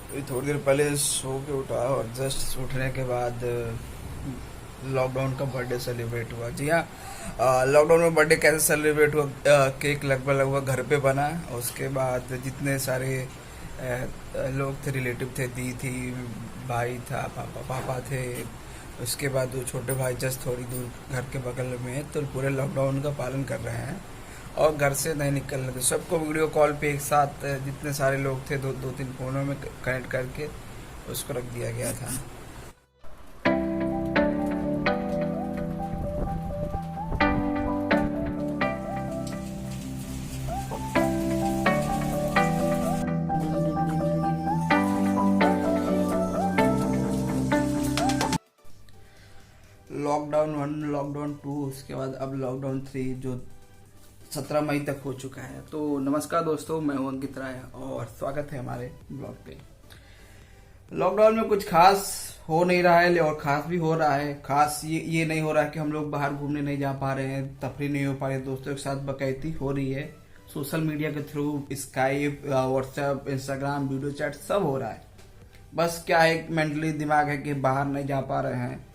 अभी थोड़ी देर पहले सो के उठा और जस्ट उठने के बाद लॉकडाउन का बर्थडे सेलिब्रेट हुआ। जी हाँ, लॉकडाउन में बर्थडे कैसे सेलिब्रेट हुआ? केक लगभग लगभग घर पे बना। उसके बाद जितने सारे लोग थे, रिलेटिव थे, दी थी, भाई था, पापा थे। उसके बाद वो छोटे भाई जस्ट थोड़ी दूर घर के बगल में है, तो पूरे लॉकडाउन का पालन कर रहे हैं और घर से नहीं निकल रहे थे। सबको वीडियो कॉल पे एक साथ जितने सारे लोग थे दो दो तीन फोनों में कनेक्ट करके उसको रख दिया गया था। लॉकडाउन 1, लॉकडाउन 2, उसके बाद अब लॉकडाउन 3 जो 17 मई तक हो चुका है। तो नमस्कार दोस्तों, मैं हूं अंकित राय और स्वागत है हमारे ब्लॉग पे। लॉकडाउन में कुछ खास हो नहीं रहा है और खास भी हो रहा है। खास ये नहीं हो रहा है कि हम लोग बाहर घूमने नहीं जा पा रहे हैं, तफरी नहीं हो पा रही है, दोस्तों के साथ बकैती हो रही है सोशल मीडिया के through, Skype, WhatsApp, Instagram, video chat सब हो रहा है। बस क्या है, मेंटली दिमाग है कि बाहर नहीं जा पा रहे हैं।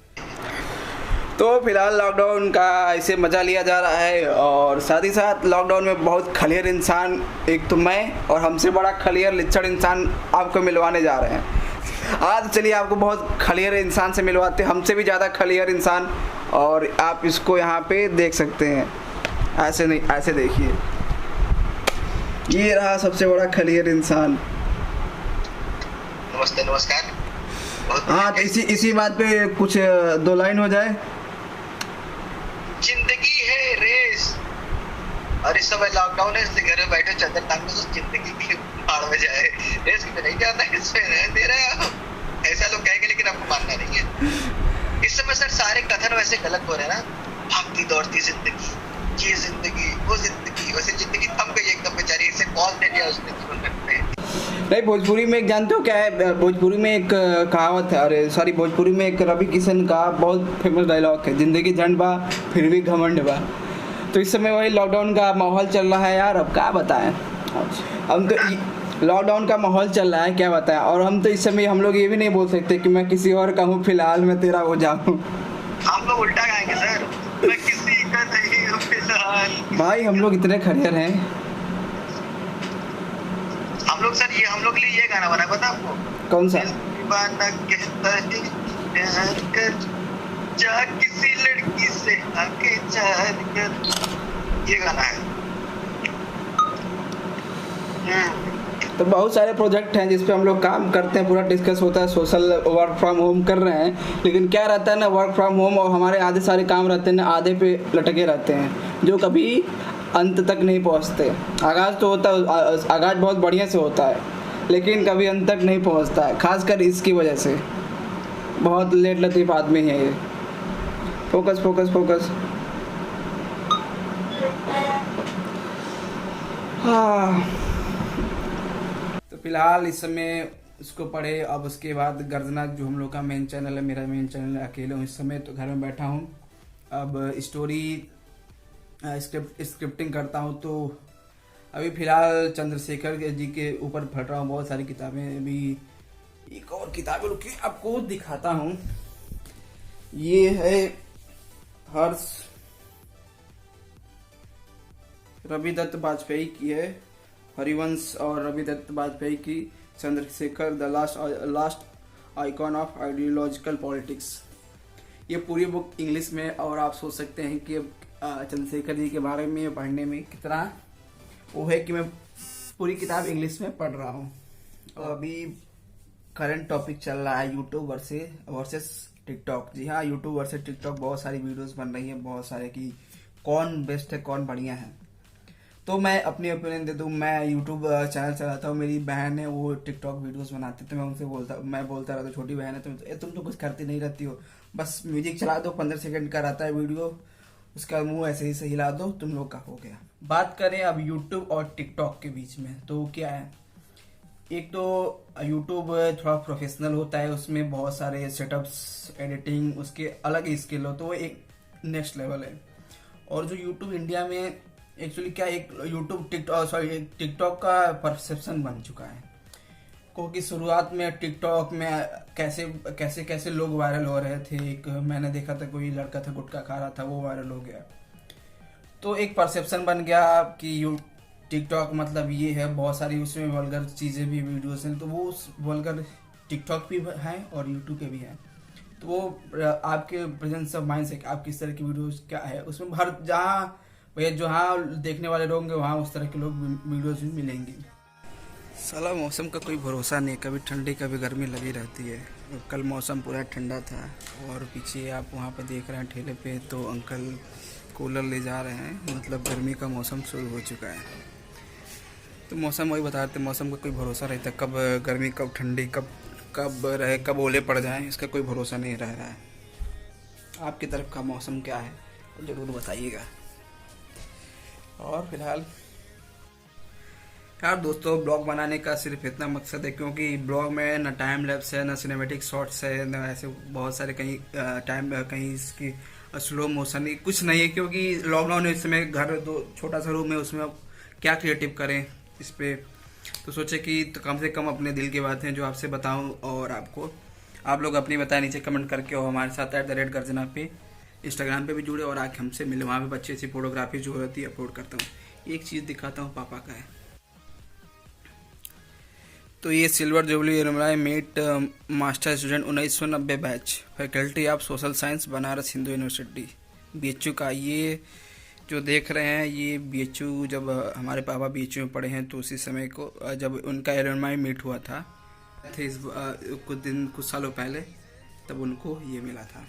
तो फिलहाल लॉकडाउन का ऐसे मज़ा लिया जा रहा है और साथ ही साथ लॉकडाउन में बहुत खलियर इंसान, एक तो मैं और हमसे बड़ा खलियर लिच्चड़ इंसान आपको मिलवाने जा रहे हैं। आज चलिए आपको बहुत खलियर इंसान से मिलवाते हैं, हमसे भी ज़्यादा खलियर इंसान। और आप इसको यहाँ पे देख सकते हैं, ऐसे नहीं, ऐसे देखिए, ये रहा सबसे बड़ा खलियर इंसान। नमस्ते, नमस्कार। हाँ, तो इसी बात पे कुछ दो लाइन हो जाए। जिंदगी है रेस और इस समय लॉकडाउन है, इसलिए घर में बैठे चंदन टांग में तो जिंदगी की भाड़ में जाए। रेस में नहीं जाना है, इसमें रहने दे रहे हैं आप। ऐसा लोग कहेंगे लेकिन आपको मानना नहीं है। इस समय सर सारे कथन वैसे गलत हो रहे हैं ना, भागती दौड़ती जिंदगी, ये जिंदगी, वो जिंदगी, वैसे जिंदगी थम गई एकदम बेचारी। इसे कॉल दे दिया उसने तुरंत में। नहीं, भोजपुरी में एक जानते हो क्या है? भोजपुरी में एक कहावत है, अरे सॉरी, भोजपुरी में एक रवि किशन का बहुत फेमस डायलॉग है, जिंदगी झंड बा फिर भी घमंड बा। तो इस समय वही लॉकडाउन का माहौल चल रहा है यार, अब क्या बताएं। हम तो लॉकडाउन का माहौल चल रहा है, क्या बताएं। और हम तो इस समय हम लोग ये भी नहीं बोल सकते कि मैं किसी और का हूँ, फिलहाल मैं तेरा हो जाऊँ। हम लोग उल्टा गाएंगे सर, मैं किसी का नहीं हूँ फिलहाल। भाई हम लोग इतने खड़ियर हैं। हम लोग सर, ये हम लोग के लिए ये गाना बना, पता आपको? कौन सा? दीवाना कहता है प्यार कर, जा किसी लड़की से आके चार कर, ये गाना है। तो बहुत सारे प्रोजेक्ट हैं जिस पे हम लोग काम करते हैं, पूरा डिस्कस होता है, सोशल वर्क फ्रॉम होम कर रहे हैं। लेकिन क्या रहता है ना, वर्क फ्रॉम होम और हमारे आधे सारे काम रहते हैं ना, आधे पे लटके रहते हैं, जो कभी अंत तक नहीं पहुंचते। आगाज़ तो होता है, आगाज़ बहुत बढ़िया से होता है, लेकिन कभी अंत तक नहीं पहुंचता है, खासकर इसकी वजह से। बहुत लेट लतीफ़ आदमी है ये। Focus focus focus. हाँ, तो फिलहाल इस समय इसको पढ़े। अब उसके बाद गर्जना, जो हम लोग का मेन चैनल है, मेरा मेन चैनल है, अकेले हूँ इस समय, तो घर में बैठा हूँ। अब स्टोरी स्क्रिप्टिंग करता हूँ। तो अभी फिलहाल चंद्रशेखर जी के ऊपर पढ़ रहा हूँ, बहुत सारी किताबें। अभी एक और किताबें रुकी, आपको दिखाता हूँ। ये है हर्ष रवि दत्त वाजपेयी की है, हरिवंश और रवि दत्त वाजपेयी की, Chandrashekhar the last icon of ideological politics. ये पूरी बुक इंग्लिश में, और आप सोच सकते हैं कि चंद्रशेखर जी के बारे में पढ़ने में कितना वो है कि मैं पूरी किताब इंग्लिश में पढ़ रहा हूँ। अभी करंट टॉपिक चल रहा है यूट्यूब वर्सेस टिकटॉक। जी हाँ, यूट्यूब वर्सेस टिकटॉक, बहुत सारी वीडियोस बन रही हैं, बहुत सारे कि कौन बेस्ट है, कौन बढ़िया है। तो मैं अपनी ओपिनियन दे दूँ, मैं यूट्यूब चैनल चलाता हूँ, मेरी बहन है वो टिकटॉक वीडियोस बनाती, तो मैं उनसे बोलता रहता हूँ, छोटी बहन है, तुम तो कुछ करती नहीं रहती हो, बस म्यूजिक चला दो, 15 सेकंड का रहता है वीडियो, उसका मुंह ऐसे ही से हिला दो, तुम लोग का हो गया। बात करें अब यूट्यूब और टिकटॉक के बीच में, तो क्या है, एक तो यूट्यूब थोड़ा प्रोफेशनल होता है, उसमें बहुत सारे सेटअप्स, एडिटिंग, उसके अलग ही स्किल हो, तो वो एक नेक्स्ट लेवल है। और जो यूट्यूब इंडिया में एक्चुअली क्या, एक टिकटॉक का परसेप्शन बन चुका है। को कि शुरुआत में टिकटॉक में कैसे कैसे कैसे लोग वायरल हो रहे थे। एक मैंने देखा था, कोई लड़का था गुटखा खा रहा था, वो वायरल हो गया। तो एक परसेप्शन बन गया कि यू टिकटॉक मतलब ये है, बहुत सारी उसमें वल्गर चीज़ें भी वीडियोस हैं। तो वो उस वल्गर टिकटॉक पे हैं और यूट्यूब पे भी हैं। तो वो आपके प्रेजेंस ऑफ माइंड से आप किस तरह की वीडियोस क्या है, उसमें हर जहाँ भैया जहाँ देखने वाले लोग होंगे वहाँ उस तरह के लोग वीडियोस भी मिलेंगी। साला मौसम का कोई भरोसा नहीं, कभी ठंडी कभी गर्मी लगी रहती है। कल मौसम पूरा ठंडा था और पीछे आप वहाँ पे देख रहे हैं ठेले पे तो अंकल कूलर ले जा रहे हैं, मतलब गर्मी का मौसम शुरू हो चुका है। तो मौसम वही बता रहे थे, मौसम का कोई भरोसा रहता, कब गर्मी कब ठंडी कब रहे, कब ओले पड़ जाएं, इसका कोई भरोसा नहीं रह रहा है। आपकी तरफ का मौसम क्या है ज़रूर बताइएगा। और फिलहाल यार दोस्तों, ब्लॉग बनाने का सिर्फ इतना मकसद है क्योंकि ब्लॉग में ना टाइम लैप्स है, ना सिनेमेटिक शॉट्स है, ना ऐसे बहुत सारे कहीं कहीं इसकी स्लो मोशन कुछ नहीं है। क्योंकि लॉकडाउन है, इस समय घर दो छोटा सा रूम है, उसमें अब क्या क्रिएटिव करें इस पे। तो सोचे कि तो कम से कम अपने दिल की बातें जो आपसे बताऊं और आप लोग अपनी बताएं नीचे कमेंट करके। और हमारे साथ @गर्जना पे इंस्टाग्राम पे भी जुड़े और आके हमसे मिले, वहाँ पे अच्छी फोटोग्राफी जो होती है अपलोड करता हूँ। एक चीज़ दिखाता हूँ, पापा का है। तो ये silver jubilee alumni meet master student 1990 batch, faculty of social science, Banaras Hindu university, BHU का। ये जो देख रहे हैं ये BHU, जब हमारे पापा BHU में पढ़े हैं तो उसी समय को जब उनका एलुमनाई मीट हुआ था कुछ सालों पहले, तब उनको ये मिला था।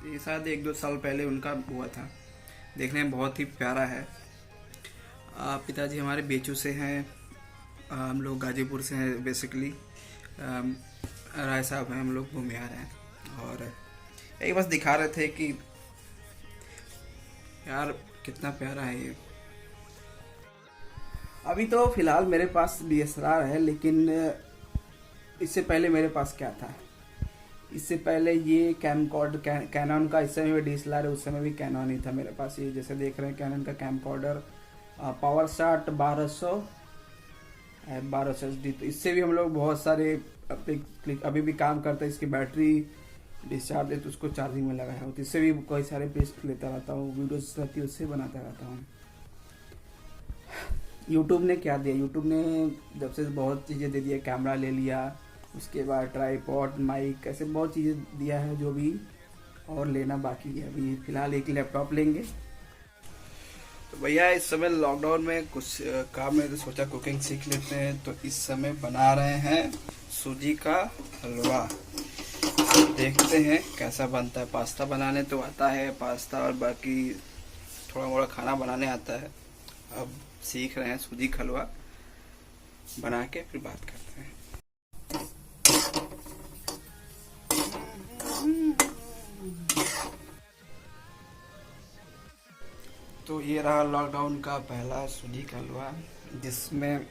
ये शायद 1-2 साल पहले उनका हुआ था। देखने में बहुत ही प्यारा है। पिताजी हमारे BHU से हैं, हम लोग गाजीपुर से हैं बेसिकली। राय साहब हैं, हम लोग भूमिहार हैं। और यही बस दिखा रहे थे कि यार कितना प्यारा है ये। अभी तो फिलहाल मेरे पास DSLR है, लेकिन इससे पहले मेरे पास क्या था, इससे पहले ये कैनन का, इस समय भी DSLR है, उस समय भी कैनन ही था मेरे पास। ये जैसे देख रहे हैं कैनन का कैमकॉर्डर पावर शॉट 1200 SD। तो इससे भी हम लोग बहुत सारे अभी भी काम करते हैं। इसकी बैटरी डिस्चार्ज है तो उसको चार्जिंग में लगाया हो, तो इससे भी कई सारे पेज लेता रहता हूँ, वीडियोस रहती है उससे बनाता रहता हूँ। यूट्यूब ने क्या दिया, यूट्यूब ने जब से बहुत चीज़ें दे दिया, कैमरा ले लिया, उसके बाद ट्राईपॉड, माइक, ऐसे बहुत चीज़ें दिया है जो भी और लेना बाकी है। अभी फ़िलहाल एक लैपटॉप लेंगे। तो भैया इस समय लॉकडाउन में कुछ काम में तो सोचा कुकिंग सीख लेते हैं, तो इस समय बना रहे हैं सूजी का हलवा। देखते हैं कैसा बनता है। पास्ता बनाने तो आता है, पास्ता और बाकी थोड़ा मोड़ा खाना बनाने आता है। अब सीख रहे हैं सूजी का हलवा बना के फिर बात करते हैं। तो ये रहा लॉकडाउन का पहला सूजी का हलवा, जिसमें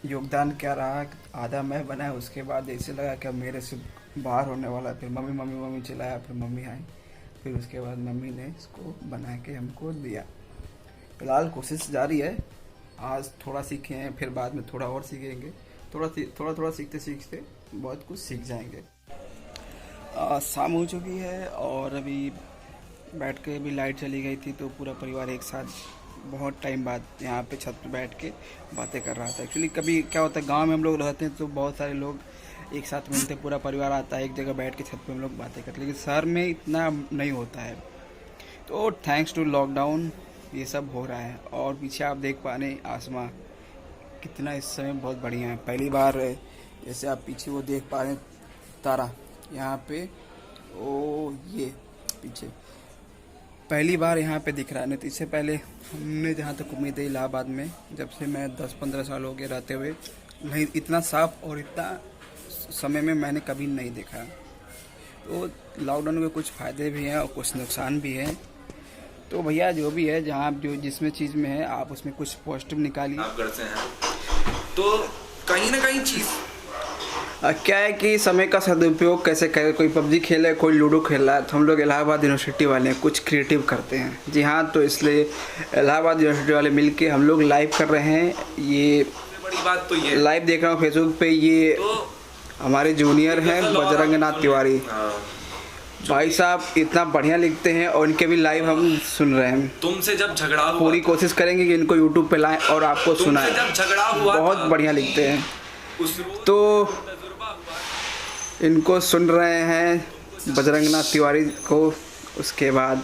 योगदान क्या रहा, आधा मैं बनाया, उसके बाद ऐसे लगा कि अब मेरे से बाहर होने वाला। फिर मम्मी चिल्लाया, फिर मम्मी आई, फिर उसके बाद मम्मी ने इसको बना के हमको दिया। फिलहाल कोशिश जारी है, आज थोड़ा सीखे हैं, फिर बाद में थोड़ा और सीखेंगे। थोड़ा सीखते सीखते बहुत कुछ सीख जाएंगे। शाम हो चुकी है और अभी बैठ के भी लाइट चली गई थी, तो पूरा परिवार एक साथ बहुत टाइम बाद यहाँ पे छत पे बैठ के बातें कर रहा था। एक्चुअली कभी क्या होता है, गांव में हम लोग रहते हैं तो बहुत सारे लोग एक साथ मिलते, पूरा परिवार आता है, एक जगह बैठ के छत पे हम लोग बातें करते, लेकिन शहर में इतना नहीं होता है। तो थैंक्स टू लॉकडाउन ये सब हो रहा है। और पीछे आप देख पा रहे आसमां कितना इस समय बहुत बढ़िया है। पहली बार जैसे आप पीछे वो देख पा रहे हैं तारा यहाँ पे, ओ ये पीछे पहली बार यहाँ पे दिख रहा है। नहीं तो इससे पहले हमने जहाँ तक उम्मीद है इलाहाबाद में, जब से मैं 10-15 साल हो गए रहते हुए, नहीं इतना साफ और इतना समय में मैंने कभी नहीं देखा। तो लॉकडाउन के कुछ फ़ायदे भी हैं और कुछ नुकसान भी हैं। तो भैया जो भी है, जहाँ जो जिसमें चीज़ में है आप उसमें कुछ पॉजिटिव निकालिए। आप घर से हैं तो कहीं ना कहीं चीज़ क्या है कि समय का सदुपयोग कैसे करे। कोई PUBG खेले, कोई लूडो खेल रहा है, तो हम लोग इलाहाबाद यूनिवर्सिटी वाले कुछ क्रिएटिव करते हैं। जी हाँ, तो इसलिए इलाहाबाद यूनिवर्सिटी वाले मिलके हम लोग लाइव कर रहे हैं ये बड़ी बात तो ये लाइव देख रहा हूँ फेसबुक पे, ये तो हमारे जूनियर हैं बजरंग नाथ तिवारी। हाँ, भाई साहब इतना बढ़िया लिखते हैं और इनके भी लाइव हम सुन रहे हैं। तुमसे जब झगड़ा हुआ, पूरी कोशिश करेंगे कि इनको यूट्यूब पे लाएं और आपको तुमसे सुनाएं। जब झगड़ा हुआ बहुत था, बढ़िया लिखते हैं। उस रोज तो तजुर्बा हुआ, इनको सुन रहे हैं बजरंग नाथ तिवारी को, उसके बाद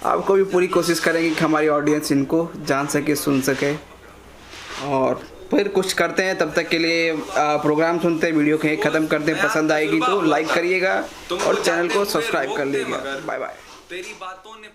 आपको भी पूरी कोशिश करेंगे कि हमारी ऑडियंस इनको जान सके, सुन सके। और फिर कुछ करते हैं, तब तक के लिए प्रोग्राम सुनते हैं, वीडियो कहीं ख़त्म करते हैं। पसंद आएगी तो लाइक करिएगा और चैनल को सब्सक्राइब कर लीजिएगा। Bye bye. तेरी बातों ने